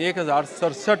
1067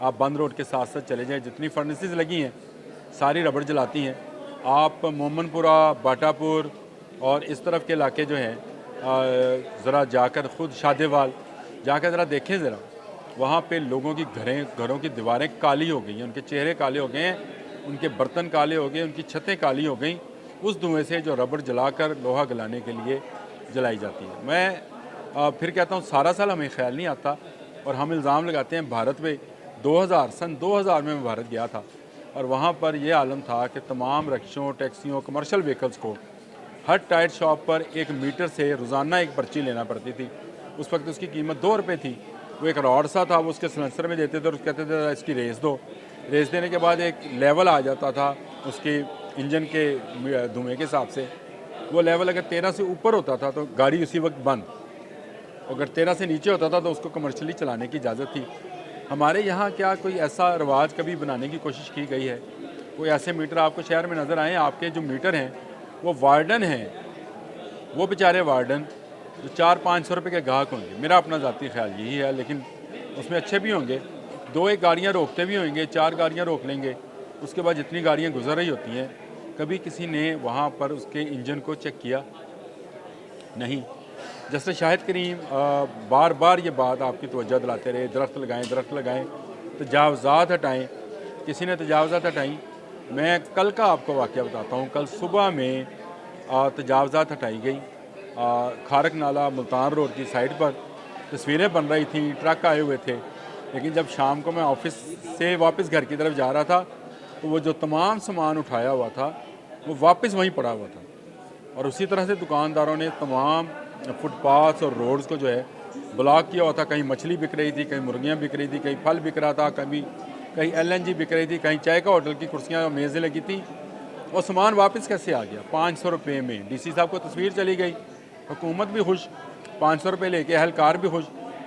آپ بند روڈ کے ساتھ ساتھ چلے جائیں، جتنی فرنسز لگی ہیں ساری ربڑ جلاتی ہیں. آپ مومن پورہ، باٹا پور اور اس طرف کے علاقے جو ہیں ذرا جا کر خود شادیوال جا کر ذرا دیکھیں ذرا، وہاں پہ لوگوں کی گھروں کی دیواریں کالی ہو گئی ہیں، ان کے چہرے کالے ہو گئے ہیں، ان کے برتن کالے ہو گئے، ان کی چھتیں کالی ہو گئیں اس دھوئیں سے جو ربڑ جلا کر لوہا گلانے کے لیے جلائی جاتی ہے. میں پھر کہتا ہوں سارا سال ہمیں خیال نہیں آتا اور ہم الزام لگاتے ہیں بھارت پہ. سن 2000 میں بھارت گیا تھا اور وہاں پر یہ عالم تھا کہ تمام رکشوں، ٹیکسیوں، کمرشل وہیکلز کو ہر ٹائر شاپ پر 1 میٹر سے روزانہ ایک پرچی لینا پڑتی تھی. اس وقت اس کی قیمت 2 روپے تھی. وہ ایک راڈ سا تھا، وہ اس کے سلنسر میں دیتے تھے اور کہتے تھے اس کی ریس دو. ریس دینے کے بعد ایک لیول آ جاتا تھا اس کی انجن کے دھوئیں کے حساب سے. وہ لیول اگر 13 سے اوپر ہوتا تھا تو گاڑی اسی وقت بند، اگر 13 سے نیچے ہوتا تھا تو اس کو کمرشلی چلانے کی اجازت تھی. ہمارے یہاں کیا کوئی ایسا رواج کبھی بنانے کی کوشش کی گئی ہے؟ کوئی ایسے میٹر آپ کو شہر میں نظر آئیں؟ آپ کے جو میٹر ہیں وہ وارڈن ہیں، وہ بیچارے وارڈن جو 400-500 روپے کے گاہک ہوں گے. میرا اپنا ذاتی خیال یہی ہے، لیکن اس میں اچھے بھی ہوں گے. 2-1 گاڑیاں روکتے بھی ہوں گے، 4 گاڑیاں روک لیں گے. اس کے بعد جتنی گاڑیاں گزر رہی ہوتی ہیں کبھی کسی نے وہاں پر اس کے انجن کو چیک کیا؟ نہیں. جسٹس شاہد کریم بار بار یہ بات آپ کی توجہ دلاتے رہے، درخت لگائیں، تجاوزات ہٹائیں. کسی نے تجاوزات ہٹائیں؟ میں کل کا آپ کو واقعہ بتاتا ہوں. کل صبح میں تجاوزات ہٹائی گئی کھارک نالہ ملتان روڈ کی سائٹ پر. تصویریں بن رہی تھیں، ٹرک آئے ہوئے تھے، لیکن جب شام کو میں آفس سے واپس گھر کی طرف جا رہا تھا تو وہ جو تمام سامان اٹھایا ہوا تھا وہ واپس وہیں پڑا ہوا تھا. اور اسی طرح سے دکانداروں نے تمام فٹ پاتھس اور روڈز کو جو ہے بلاک کیا ہوا تھا. کہیں مچھلی بک رہی تھی، کہیں مرغیاں بک رہی تھی، کہیں پھل بک رہا تھا، کہیں LNG بک رہی تھی، کہیں چائے کا ہوٹل کی کرسیاں اور میزیں لگی تھیں. وہ سامان واپس کیسے آ گیا 500 روپے میں؟ ڈی سی صاحب کو تصویر چلی گئی، حکومت بھی خوش، 500 روپے لے کے اہلکار بھی خوش،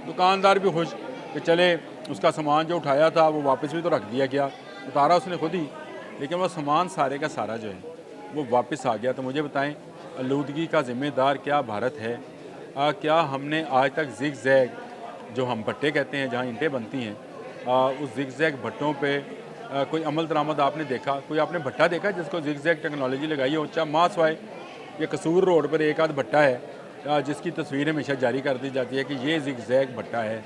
دکاندار بھی خوش کہ چلے اس کا سامان جو اٹھایا تھا وہ واپس بھی تو رکھ دیا گیا، اتارا اس نے خود ہی، لیکن وہ سامان سارے کا سارا جو ہے وہ واپس آ گیا. تو مجھے بتائیں آلودگی کا ذمہ دار کیا بھارت ہے؟ کیا ہم نے آج تک زگ زیگ جو ہم بھٹے کہتے ہیں جہاں اینٹیں بنتی ہیں اس زگ زیگ بھٹوں پہ کوئی عمل درآمد آپ نے دیکھا؟ کوئی آپ نے بھٹا دیکھا جس کو زگ زیگ ٹیکنالوجی لگائی ہو؟ اچھا ماں سوائے یہ قصور روڈ پر ایک آدھ بھٹا ہے جس کی تصویر ہمیشہ جاری کر دی جاتی ہے کہ یہ زگ زیگ بھٹا ہے.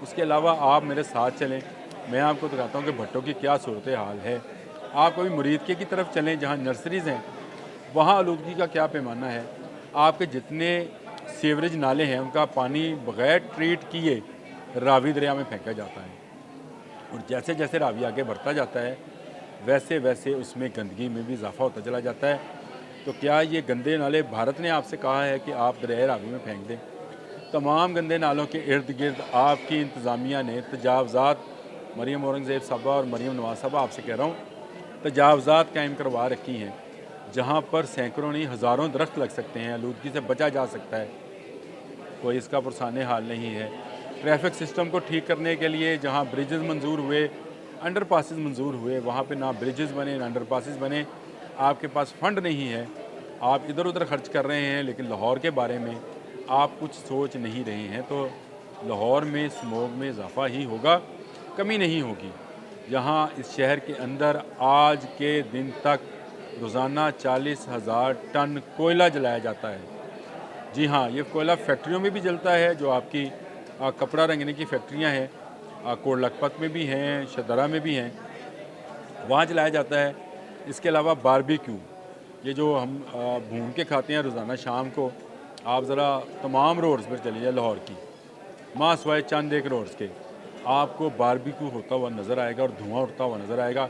اس کے علاوہ آپ میرے ساتھ چلیں، میں آپ کو دکھاتا ہوں کہ بھٹوں کی کیا صورتحال ہے. آپ کبھی مریدکے کی طرف چلیں جہاں نرسریز ہیں، وہاں آلودگی کا کیا پیمانہ ہے. آپ کے جتنے سیوریج نالے ہیں ان کا پانی بغیر ٹریٹ کیے راوی دریا میں پھینکا جاتا ہے، اور جیسے جیسے راوی آگے بڑھتا جاتا ہے ویسے ویسے اس میں گندگی میں بھی اضافہ ہوتا چلا جاتا ہے. تو کیا یہ گندے نالے بھارت نے آپ سے کہا ہے کہ آپ دریائے راوی میں پھینک دیں؟ تمام گندے نالوں کے ارد گرد آپ کی انتظامیہ نے تجاوزات، مریم اورنگزیب صاحبہ اور مریم نواز صاحبہ آپ سے کہہ رہا ہوں، تجاوزات قائم کروا رکھی ہیں جہاں پر سینکڑوں نہیں ہزاروں درخت لگ سکتے ہیں، آلودگی سے بچا جا سکتا ہے. کوئی اس کا پرسان حال نہیں ہے. ٹریفک سسٹم کو ٹھیک کرنے کے لیے جہاں بریجز منظور ہوئے، انڈر پاسز منظور ہوئے، وہاں پہ نہ بریجز بنے نہ انڈر پاسز بنے. آپ کے پاس فنڈ نہیں ہے، آپ ادھر ادھر خرچ کر رہے ہیں، لیکن لاہور کے بارے میں آپ کچھ سوچ نہیں رہے ہیں. تو لاہور میں اسموگ میں اضافہ ہی ہوگا، کمی نہیں ہوگی. جہاں اس شہر کے اندر آج کے دن تک روزانہ 40,000 ٹن کوئلہ جلایا جاتا ہے. جی ہاں، یہ کوئلہ فیکٹریوں میں بھی جلتا ہے، جو آپ کی کپڑا رنگنے کی فیکٹریاں ہیں، کوٹ لکھپت میں بھی ہیں، شدرہ میں بھی ہیں، وہاں جلایا جاتا ہے. اس کے علاوہ باربیکیو، یہ جو ہم بھون کے کھاتے ہیں روزانہ شام کو، آپ ذرا تمام روڈز پر چلیے لاہور کی، ماں سوائے چند ایک روڈز کے، آپ کو باربیکیو ہوتا ہوا نظر آئے گا اور دھواں اٹھتا ہوا نظر آئے گا.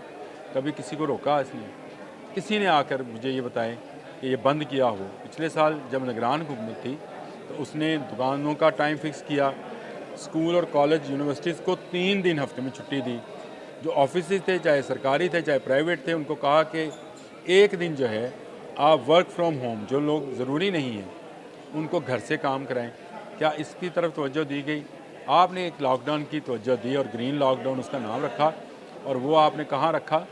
کبھی کسی کو روکا اس نے؟ کسی نے آ کر مجھے یہ بتائیں کہ یہ بند کیا ہو؟ پچھلے سال جب نگران حکومت تھی تو اس نے دکانوں کا ٹائم فکس کیا، اسکول اور کالج یونیورسٹیز کو 3 دن ہفتے میں چھٹی دی. جو آفیسز تھے، چاہے سرکاری تھے چاہے پرائیویٹ تھے، ان کو کہا کہ ایک دن جو ہے آپ ورک فرام ہوم، جو لوگ ضروری نہیں ہیں ان کو گھر سے کام کرائیں. کیا اس کی طرف توجہ دی گئی؟ آپ نے ایک لاک ڈاؤن کی توجہ دی اور گرین لاک ڈاؤن اس کا نام رکھا، اور وہ آپ نے کہاں رکھا؟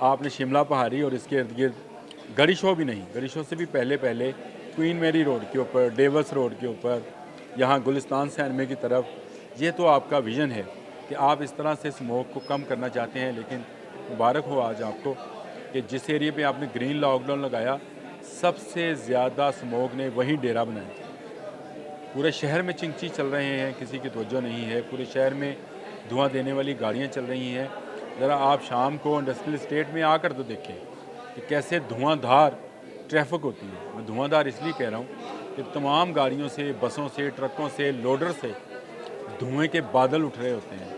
آپ نے شملہ پہاڑی اور اس کے ارد گرد، گڑی شو بھی نہیں، گڑی شو سے بھی پہلے کوئین میری روڈ کے اوپر، ڈیوس روڈ کے اوپر، یہاں گلستان سینمے کی طرف، یہ تو آپ کا ویژن ہے کہ کہ آپ اس طرح سے اسموک کو کم کرنا چاہتے ہیں، لیکن مبارک ہو آج آپ کو کہ جس ایریے پہ آپ نے گرین لاک ڈاؤن لگایا، سب سے زیادہ اسموک نے وہیں ڈیرا بنایا۔ پورے شہر میں چنگچی چل رہے ہیں، کسی کی توجہ نہیں ہے، پورے شہر میں دھواں دینے والی گاڑیاں چل رہی ہیں۔ ذرا آپ شام کو انڈسٹریل اسٹیٹ میں آ کر تو دیکھیں کہ کیسے دھواں دھار ٹریفک ہوتی ہے۔ میں دھواں دھار اس لیے کہہ رہا ہوں کہ تمام گاڑیوں سے، بسوں سے، ٹرکوں سے، لوڈر سے دھوئیں کے بادل اٹھ رہے ہوتے ہیں،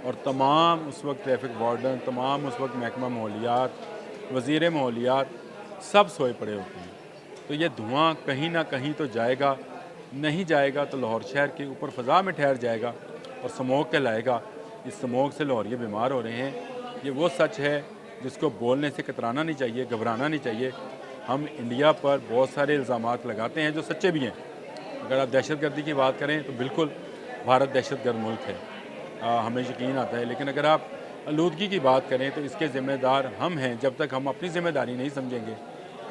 اور تمام اس وقت ٹریفک وارڈن، تمام اس وقت محکمہ ماحولیات، وزیر ماحولیات سب سوئے پڑے ہوتے ہیں۔ تو یہ دھواں کہیں نہ کہیں تو جائے گا، نہیں جائے گا تو لاہور شہر کے اوپر فضا میں ٹھہر جائے گا اور اسموک کہلائے گا۔ اس اسموک سے لاہوریے بیمار ہو رہے ہیں۔ یہ وہ سچ ہے جس کو بولنے سے کترانا نہیں چاہیے، گھبرانا نہیں چاہیے۔ ہم انڈیا پر بہت سارے الزامات لگاتے ہیں جو سچے بھی ہیں۔ اگر آپ دہشت گردی کی بات کریں تو بالکل بھارت دہشت گرد ملک ہے، ہمیں یقین آتا ہے، لیکن اگر آپ آلودگی کی بات کریں تو اس کے ذمہ دار ہم ہیں۔ جب تک ہم اپنی ذمہ داری نہیں سمجھیں گے،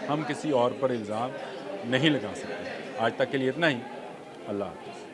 ہم کسی اور پر الزام نہیں لگا سکتے۔ آج تک کے لیے اتنا ہی۔ اللہ حافظ۔